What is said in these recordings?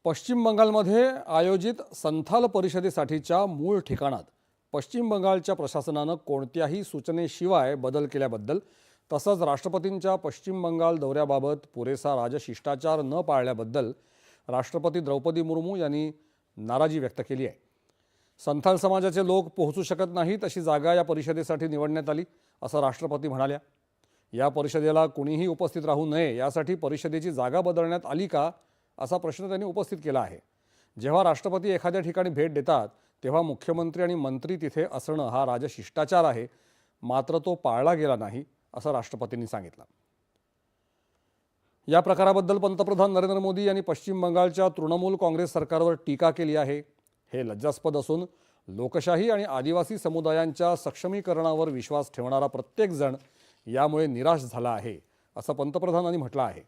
पश्चिम बंगालमध्ये आयोजित संथाल परिषदेसाठीच्या मूळ ठिकाणात पश्चिम बंगालच्या प्रशासनानं कोणत्याही सूचनेशिवाय बदल केल्याबद्दल तसंच राष्ट्रपतींच्या पश्चिम बंगाल दौऱ्याबाबत पुरेसा राजशिष्टाचार न पाळल्याबद्दल राष्ट्रपती द्रौपदी मुर्मू यांनी नाराजी व्यक्त केली आहे। संथाल समाजाचे लोक पोहोचू शकत नाहीत अशी जागा या परिषदेसाठी निवडण्यात आली असं राष्ट्रपती म्हणाल्या। या परिषदेला कुणीही उपस्थित राहू नये यासाठी परिषदेची जागा बदलण्यात आली का असा प्रश्न त्यांनी उपस्थित केला आहे। जेव्हा राष्ट्रपती एखाद्या ठिकाणी भेट देतात तेव्हा मुख्यमंत्री आणि मंत्री तिथे असणं हा राजशिष्टाचार आहे, मात्र तो पाळला गेला नाही असं राष्ट्रपतींनी सांगितलं। या प्रकाराबद्दल पंतप्रधान नरेंद्र मोदी यांनी पश्चिम बंगालच्या तृणमूल काँग्रेस सरकारवर टीका केली आहे। हे लज्जास्पद असून लोकशाही आणि आदिवासी समुदायांच्या सक्षमीकरणावर विश्वास ठेवणारा प्रत्येक जण यामुळे निराश झाला आहे असं पंतप्रधानांनी म्हटलं आहे।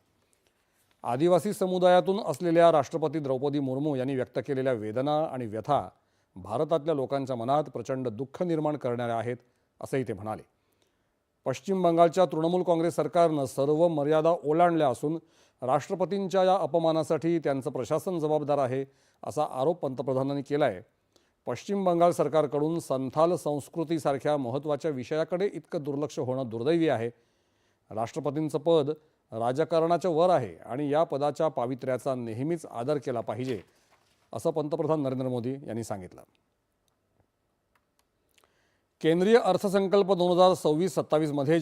आदिवासी समुदायातून असलेल्या राष्ट्रपती द्रौपदी मुर्मू यांनी व्यक्त केलेल्या वेदना आणि व्यथा भारतातल्या लोकांच्या मनात प्रचंड दुःख निर्माण करणाऱ्या आहेत असंही ते म्हणाले। पश्चिम बंगालच्या तृणमूल काँग्रेस सरकारनं सर्व मर्यादा ओलांडल्या असून राष्ट्रपतींच्या या अपमानासाठी त्यांचं प्रशासन जबाबदार आहे असा आरोप पंतप्रधानांनी केला आहे। पश्चिम बंगाल सरकारकडून संथाल संस्कृतीसारख्या महत्त्वाच्या विषयाकडे इतकं दुर्लक्ष होणं दुर्दैवी आहे। राष्ट्रपतींचं पद राजकारणाच्या वर आहे आणि या पदाच्या पावित्र्याचा नेहमीच आदर केला पाहिजे असं पंतप्रधान नरेंद्र मोदी यांनी सांगितलं। केंद्रीय अर्थसंकल्प 2026-27 मध्ये